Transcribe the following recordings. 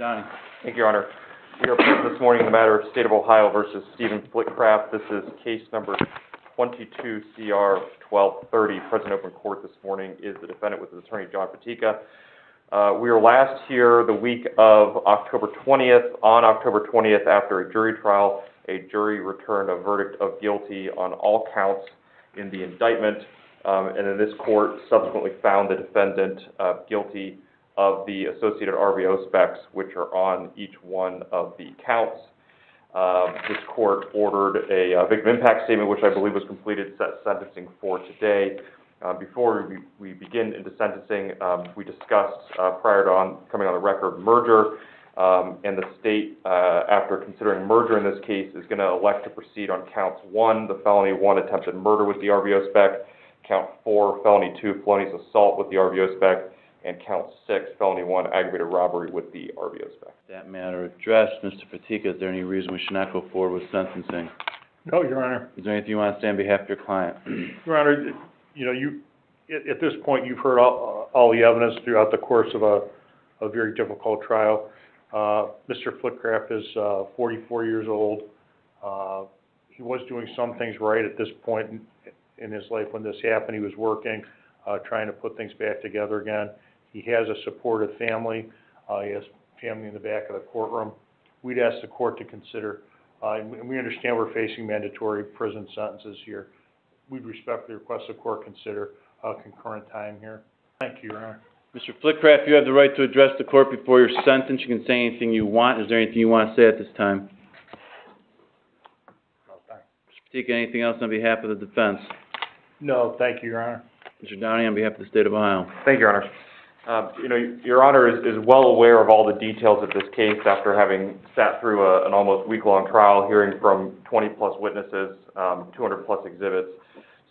Donnie. Thank you, Your Honor. We are present this morning in the matter of State of Ohio versus Stephen Flitcraft. This is case number 22 CR 1230. Present open court this morning is the defendant with his attorney, John Patika. We were last here the week of October 20th. On October 20th, after a jury trial, a jury returned a verdict of guilty on all counts in the indictment, and then this court subsequently found the defendant guilty of the associated RVO specs, which are on each one of the counts. This court ordered a victim impact statement, which I believe was completed, set sentencing for today. Before we begin into sentencing, we discussed prior to coming on the record merger, and the state, after considering merger in this case, is going to elect to proceed on counts 1, the felony 1, attempted murder with the RVO spec, count 4, felony 2, felonious assault with the RVO spec, and count 6, felony 1, aggravated robbery with the RVO spec. That matter addressed. Mr. Patika, is there any reason we should not go forward with sentencing? No, Your Honor. Is there anything you want to say on behalf of your client? Your Honor, at this point, you've heard all the evidence throughout the course of a very difficult trial. Mr. Flitcraft is 44 years old. He was doing some things right at this point in his life when this happened. He was working, trying to put things back together again. He has a supportive family. He has family in the back of the courtroom. We'd ask the court to consider, and we understand we're facing mandatory prison sentences here. We'd respectfully request the court consider concurrent time here. Thank you, Your Honor. Mr. Flitcraft, you have the right to address the court before your sentence. You can say anything you want. Is there anything you want to say at this time? No, thanks. Mr. Patika, anything else on behalf of the defense? No, thank you, Your Honor. Mr. Downey, on behalf of the State of Ohio. Thank you, Your Honor. Your Honor is well aware of all the details of this case after having sat through an almost week-long trial, hearing from 20-plus witnesses, 200-plus exhibits.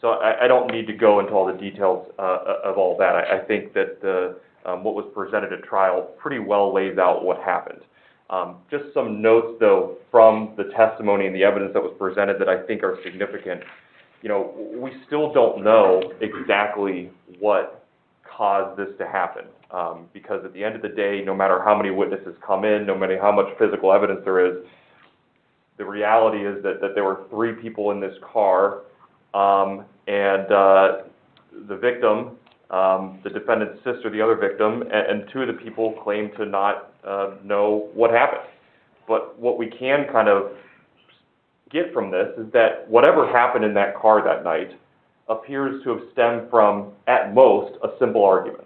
So I don't need to go into all the details of all that. I think that what was presented at trial pretty well lays out what happened. Just some notes, though, from the testimony and the evidence that was presented that I think are significant. We still don't know exactly what caused this to happen, because at the end of the day, no matter how many witnesses come in, no matter how much physical evidence there is, the reality is that there were 3 people in this car, and the victim, the defendant's sister, the other victim, and 2 of the people claim to not know what happened. But what we can kind of get from this is that whatever happened in that car that night appears to have stemmed from, at most, a simple argument.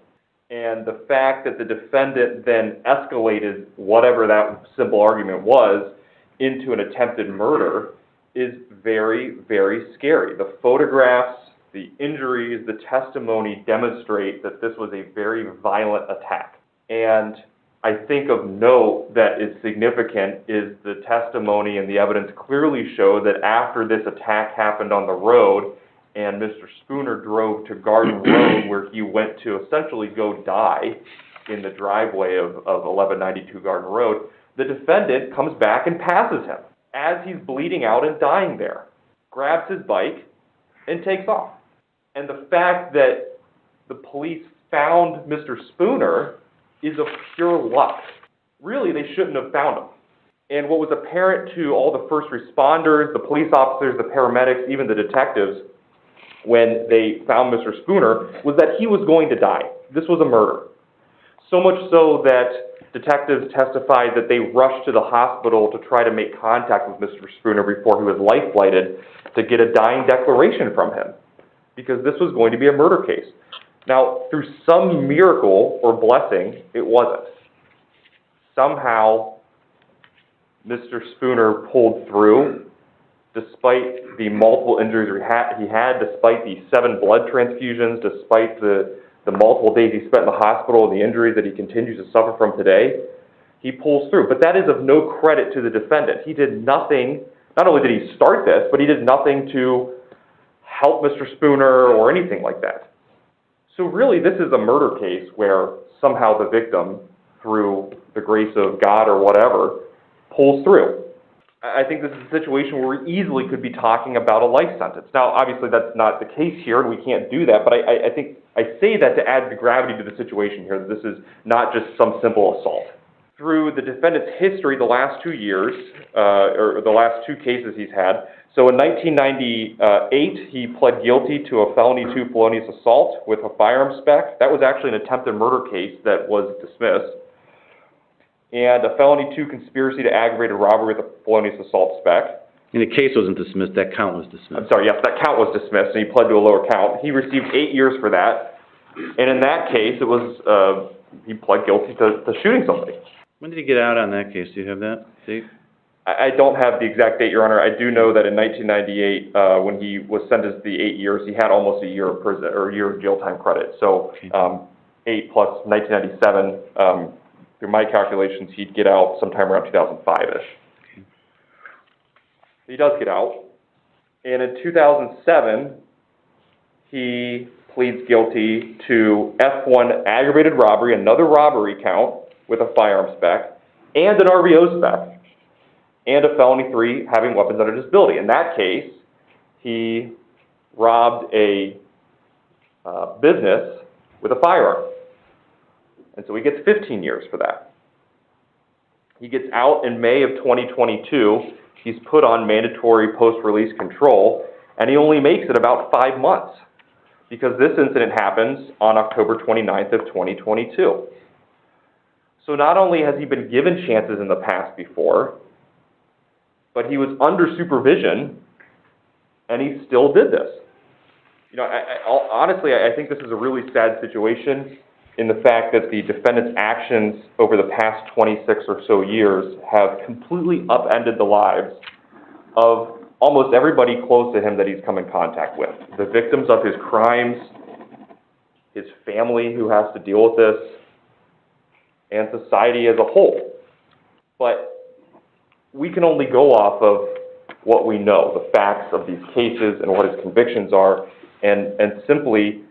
And the fact that the defendant then escalated whatever that simple argument was into an attempted murder is very, very scary. The photographs, the injuries, the testimony demonstrate that this was a very violent attack. And I think of note that is significant is the testimony and the evidence clearly show that after this attack happened on the road and Mr. Spooner drove to Garden Road, where he went to essentially go die in the driveway of 1192 Garden Road, the defendant comes back and passes him as he's bleeding out and dying there, grabs his bike, and takes off. And the fact that the police found Mr. Spooner is of pure luck. Really, they shouldn't have found him. And what was apparent to all the first responders, the police officers, the paramedics, even the detectives, when they found Mr. Spooner, was that he was going to die. This was a murder. So much so that detectives testified that they rushed to the hospital to try to make contact with Mr. Spooner before he was life-flighted to get a dying declaration from him, because this was going to be a murder case. Now, through some miracle or blessing, it wasn't. Somehow, Mr. Spooner pulled through, despite the multiple injuries he had, despite the 7 blood transfusions, despite the multiple days he spent in the hospital and the injuries that he continues to suffer from today. He pulls through. But that is of no credit to the defendant. He did nothing, not only did he start this, but he did nothing to help Mr. Spooner or anything like that. So really, this is a murder case where somehow the victim, through the grace of God or whatever, pulls through. I think this is a situation where we easily could be talking about a life sentence. Now, obviously, that's not the case here, and we can't do that, but I think I say that to add the gravity to the situation here, that this is not just some simple assault. through the defendant's history the last 2 years, or the last 2 cases he's had. So in 1998, he pled guilty to a felony 2 felonious assault with a firearm spec. That was actually an attempted murder case that was dismissed. And a felony 2 conspiracy to aggravated robbery with a felonious assault spec. And the case wasn't dismissed, that count was dismissed. I'm sorry, yes, that count was dismissed, and he pled to a lower count. He received 8 years for that. And in that case, it was, he pled guilty to shooting somebody. When did he get out on that case? Do you have that date? I don't have the exact date, Your Honor. I do know that in 1998, when he was sentenced to the 8 years, he had almost a year of prison, or a year of jail time credit. So, Okay. 8 plus 1997, through my calculations, he'd get out sometime around 2005-ish. Okay. He does get out. And in 2007, he pleads guilty to F1 aggravated robbery, another robbery count with a firearm spec, and an RVO spec, and a felony 3 having weapons under disability. In that case, he robbed a business with a firearm. And so he gets 15 years for that. He gets out in May of 2022. He's put on mandatory post-release control, and he only makes it about 5 months because this incident happens on October 29th of 2022. So not only has he been given chances in the past before, but he was under supervision, and he still did this. You know, honestly, I think this is a really sad situation in the fact that the defendant's actions over the past 26 or so years have completely upended the lives of almost everybody close to him that he's come in contact with. The victims of his crimes, his family who has to deal with this, and society as a whole. But we can only go off of what we know, the facts of these cases and what his convictions are, and simply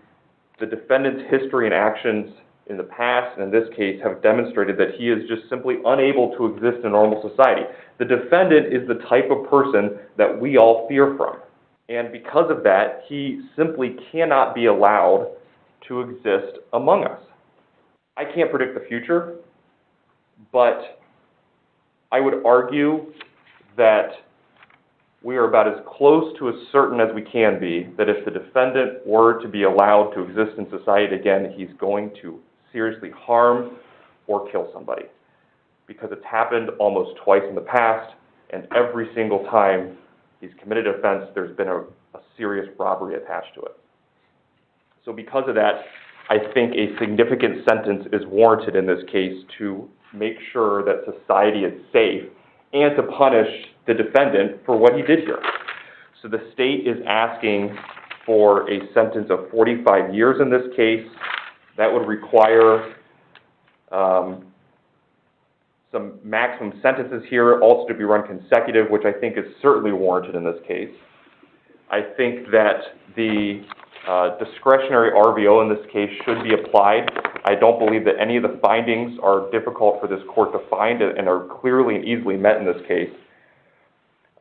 the defendant's history and actions in the past, and in this case, have demonstrated that he is just simply unable to exist in normal society. The defendant is the type of person that we all fear from. And because of that, he simply cannot be allowed to exist among us. I can't predict the future, but I would argue that we are about as close to as certain as we can be that if the defendant were to be allowed to exist in society again, he's going to seriously harm or kill somebody. Because it's happened almost twice in the past, and every single time he's committed an offense, there's been a serious robbery attached to it. So because of that, I think a significant sentence is warranted in this case to make sure that society is safe and to punish the defendant for what he did here. So the state is asking for a sentence of 45 years in this case. That would require some maximum sentences here also to be run consecutive, which I think is certainly warranted in this case. I think that the discretionary RVO in this case should be applied. I don't believe that any of the findings are difficult for this court to find and are clearly and easily met in this case.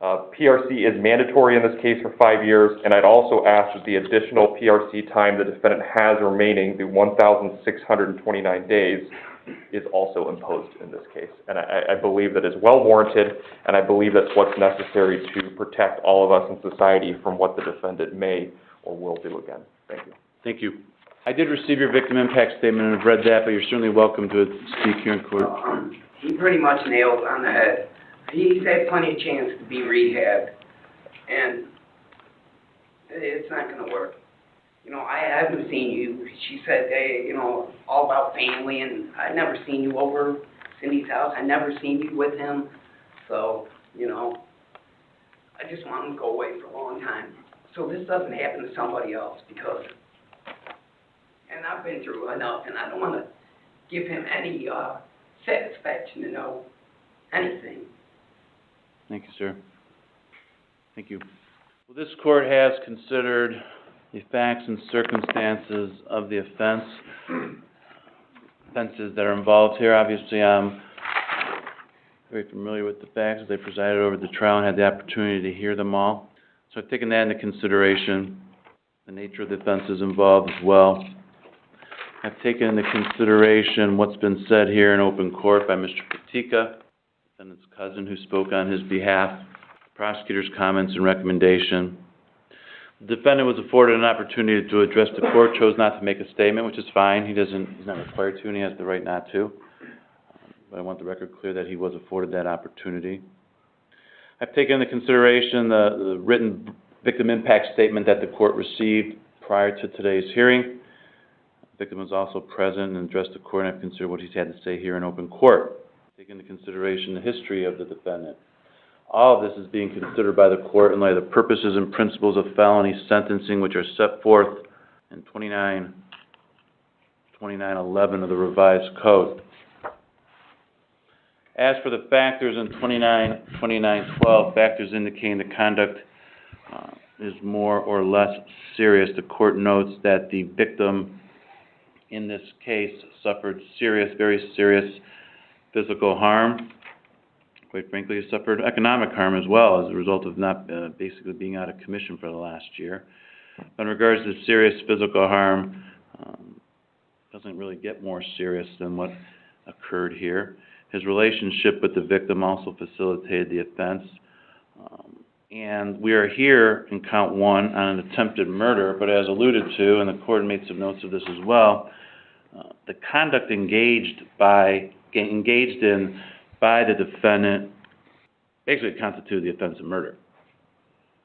PRC is mandatory in this case for 5 years, and I'd also ask that the additional PRC time the defendant has remaining, the 1,629 days, is also imposed in this case. And I believe that is well warranted, and I believe that's what's necessary to protect all of us in society from what the defendant may or will do again. Thank you. Thank you. I did receive your victim impact statement and I've read that, but you're certainly welcome to speak here in court. He pretty much nailed on the head. He's had plenty of chance to be rehabbed, and it's not going to work. You know, I haven't seen you. She said, hey, you know, all about family, and I've never seen you over Cindy's house. I've never seen you with him. So, you know, I just want him to go away for a long time. So this doesn't happen to somebody else, because, and I've been through enough, and I don't want to give him any satisfaction to know anything. Thank you, sir. Thank you. Well, this court has considered the facts and circumstances of the offenses that are involved here. Obviously, I'm very familiar with the facts as I presided over the trial and had the opportunity to hear them all. So I've taken that into consideration, the nature of the offenses involved as well. I've taken into consideration what's been said here in open court by Mr. Tika, defendant's cousin, who spoke on his behalf, the prosecutor's comments and recommendation. The defendant was afforded an opportunity to address the court, chose not to make a statement, which is fine. He's not required to, and he has the right not to. But I want the record clear that he was afforded that opportunity. I've taken into consideration the written victim impact statement that the court received prior to today's hearing. The victim was also present and addressed the court, and I've considered what he's had to say here in open court. Take into consideration the history of the defendant. All of this is being considered by the court in light of the purposes and principles of felony sentencing, which are set forth in 2911 of the revised code. As for the factors in 2912, factors indicating the conduct is more or less serious, the court notes that the victim in this case suffered serious, very serious physical harm. Quite frankly, he suffered economic harm as well as a result of not basically being out of commission for the last year. In regards to serious physical harm, doesn't really get more serious than what occurred here. His relationship with the victim also facilitated the offense. And we are here in count 1 on an attempted murder, but as alluded to, and the court made some notes of this as well, the conduct engaged in by the defendant basically constituted the offense of murder.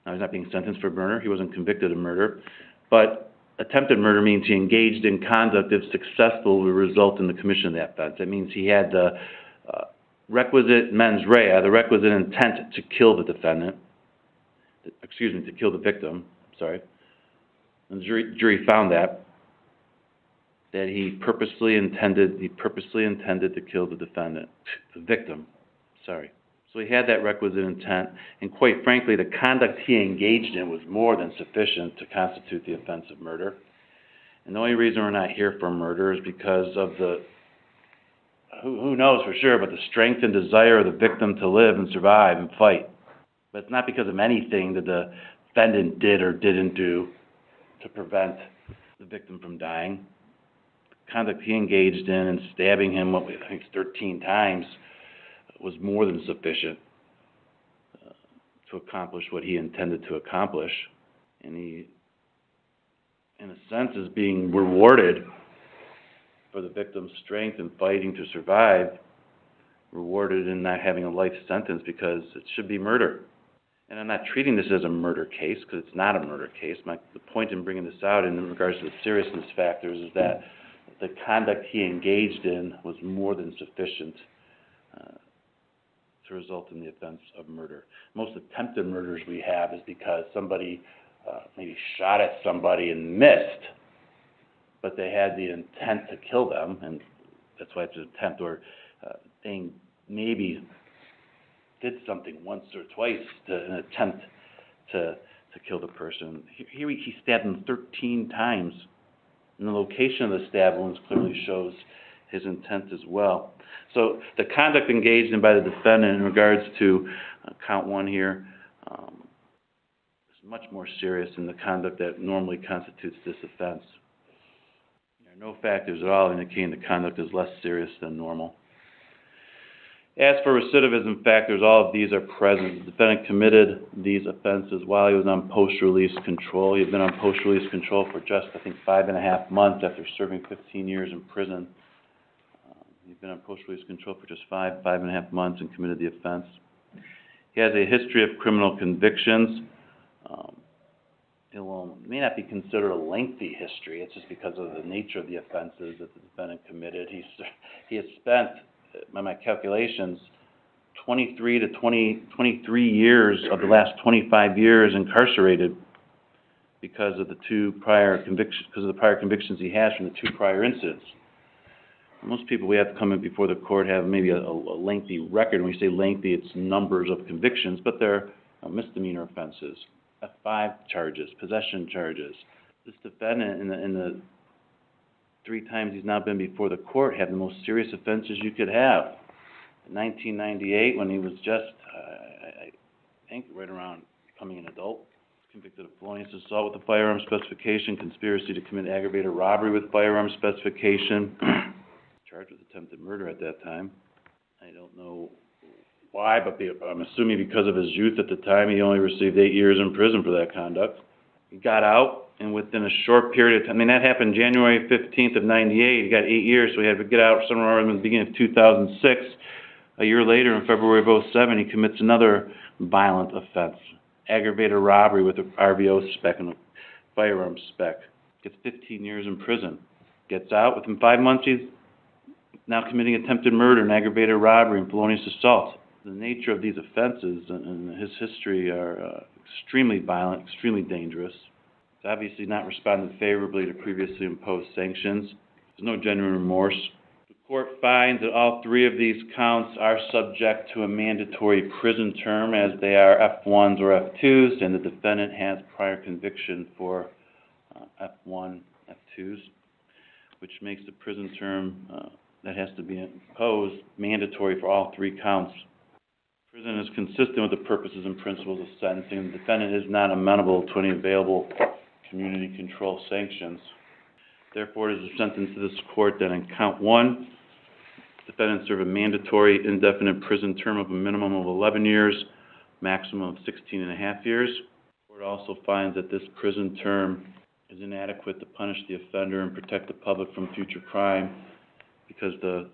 Now, he's not being sentenced for murder. He wasn't convicted of murder. But attempted murder means he engaged in conduct, if successful, will result in the commission of that offense. That means he had the requisite mens rea, the requisite intent to kill the defendant, to kill the victim, sorry. And the jury found that he purposely intended to kill the victim. So he had that requisite intent, and quite frankly, the conduct he engaged in was more than sufficient to constitute the offense of murder. And the only reason we're not here for murder is because of who knows for sure, but the strength and desire of the victim to live and survive and fight. But it's not because of anything that the defendant did or didn't do to prevent the victim from dying. The conduct he engaged in stabbing him, I think 13 times, was more than sufficient to accomplish what he intended to accomplish. And he, in a sense, is being rewarded for the victim's strength in fighting to survive, rewarded in not having a life sentence because it should be murder. And I'm not treating this as a murder case because it's not a murder case. The point in bringing this out in regards to the seriousness factors is that the conduct he engaged in was more than sufficient to result in the offense of murder. Most attempted murders we have is because somebody maybe shot at somebody and missed, but they had the intent to kill them, and that's why it's an attempt, or they maybe did something once or twice in an attempt to kill the person. Here he stabbed him 13 times, and the location of the stab wounds clearly shows his intent as well. So the conduct engaged in by the defendant in regards to count 1 here is much more serious than the conduct that normally constitutes this offense. There are no factors at all indicating the conduct is less serious than normal. As for recidivism factors, all of these are present. The defendant committed these offenses while he was on post-release control. He had been on post-release control for just, 5.5 months after serving 15 years in prison. He'd been on post-release control for just 5.5 months and committed the offense. He has a history of criminal convictions. It may not be considered a lengthy history. It's just because of the nature of the offenses that the defendant committed. He has spent, by my calculations, 23 years of the last 25 years incarcerated because of the prior convictions he has from the 2 prior incidents. Most people we have come in before the court have maybe a lengthy record. When we say lengthy, it's numbers of convictions, but they're misdemeanor offenses, F5 charges, possession charges. This defendant, in the 3 times he's now been before the court, had the most serious offenses you could have. In 1998, when he was just, I think, right around becoming an adult, convicted of felonious assault with a firearm specification, conspiracy to commit aggravated robbery with firearm specification, charged with attempted murder at that time. I don't know why, but I'm assuming because of his youth at the time, he only received 8 years in prison for that conduct. He got out, and within a short period of time, I mean, that happened January 15th of '98, he got 8 years, so he had to get out somewhere in the beginning of 2006. A year later, in February of '07, he commits another violent offense, aggravated robbery with an RVO spec and a firearm spec. Gets 15 years in prison. Gets out, within 5 months, he's now committing attempted murder and aggravated robbery and felonious assault. The nature of these offenses and his history are extremely violent, extremely dangerous. He's obviously not responded favorably to previously imposed sanctions. There's no genuine remorse. The court finds that all 3 of these counts are subject to a mandatory prison term, as they are F1s or F2s, and the defendant has prior conviction for F1, F2s, which makes the prison term that has to be imposed mandatory for all 3 counts. Prison is consistent with the purposes and principles of sentencing. The defendant is not amenable to any available community control sanctions. Therefore, it is a sentence to this court that on count 1, defendant serve a mandatory indefinite prison term of a minimum of 11 years, maximum of 16.5 years. The court also finds that this prison term is inadequate to punish the offender and protect the public from future crime, because the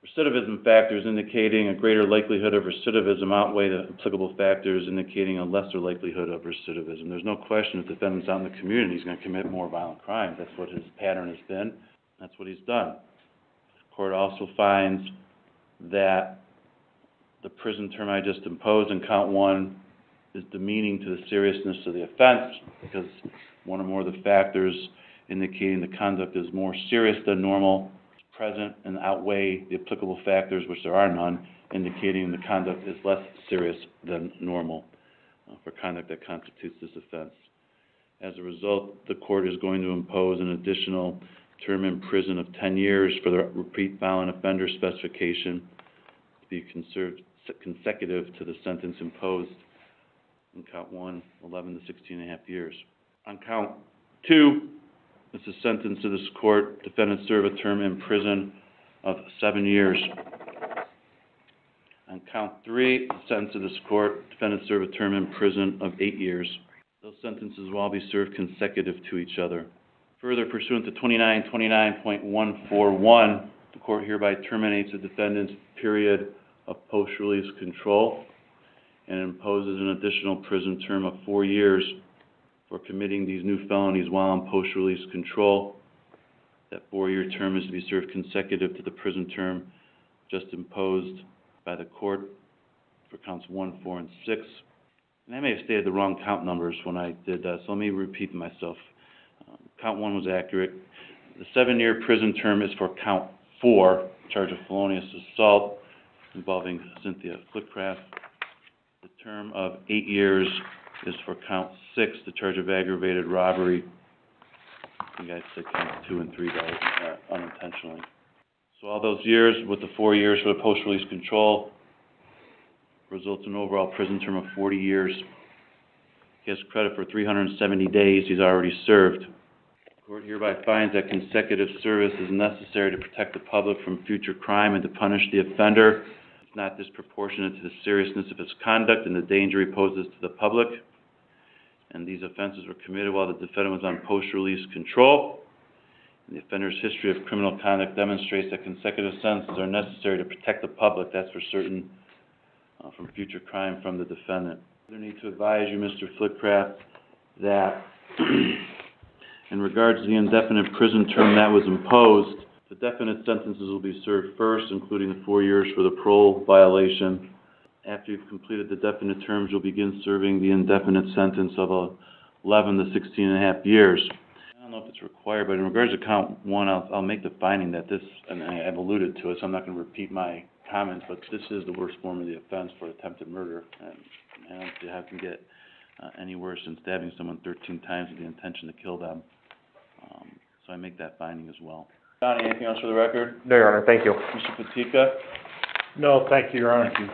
recidivism factors indicating a greater likelihood of recidivism outweigh the applicable factors indicating a lesser likelihood of recidivism. There's no question if the defendant's out in the community, he's going to commit more violent crimes. That's what his pattern has been. That's what he's done. The court also finds that the prison term I just imposed in count 1 is demeaning to the seriousness of the offense, because one or more of the factors indicating the conduct is more serious than normal present and outweigh the applicable factors, which there are none, indicating the conduct is less serious than normal for conduct that constitutes this offense. As a result, the court is going to impose an additional term in prison of 10 years for the repeat violent offender specification to be consecutive to the sentence imposed in count 1, 11 to 16.5 years. On count 2, it's a sentence to this court, defendant serve a term in prison of 7 years. On count 3, a sentence to this court, defendant serve a term in prison of 8 years. Those sentences will all be served consecutive to each other. Further, pursuant to 2929.141, the court hereby terminates the defendant's period of post-release control and imposes an additional prison term of 4 years for committing these new felonies while on post-release control. That 4-year term is to be served consecutive to the prison term just imposed by the court for counts 1, 4, and 6. And I may have stated the wrong count numbers when I did that, so let me repeat myself. Count 1 was accurate. The 7-year prison term is for count 4, charge of felonious assault involving Cynthia Flitcraft. The term of 8 years is for count 6, the charge of aggravated robbery. I think I said count 2 and 3 unintentionally. So all those years with the 4 years for the post-release control results in an overall prison term of 40 years. He has credit for 370 days he's already served. The court hereby finds that consecutive service is necessary to protect the public from future crime and to punish the offender. It's not disproportionate to the seriousness of his conduct and the danger he poses to the public. And these offenses were committed while the defendant was on post-release control. And the offender's history of criminal conduct demonstrates that consecutive sentences are necessary to protect the public, that's for certain, from future crime from the defendant. I need to advise you, Mr. Flitcraft, that in regards to the indefinite prison term that was imposed, the definite sentences will be served first, including the 4 years for the parole violation. After you've completed the definite terms, you'll begin serving the indefinite sentence of 11 to 16.5 years. I don't know if it's required, but in regards to count 1, I'll make the finding that this, and I've alluded to it, so I'm not going to repeat my comments, but this is the worst form of the offense for attempted murder. And I don't see how it can get any worse than stabbing someone 13 times with the intention to kill them. So I make that finding as well. Donnie, anything else for the record? No, Your Honor, thank you. Mr. Patika? No, thank you, Your Honor. Thank you.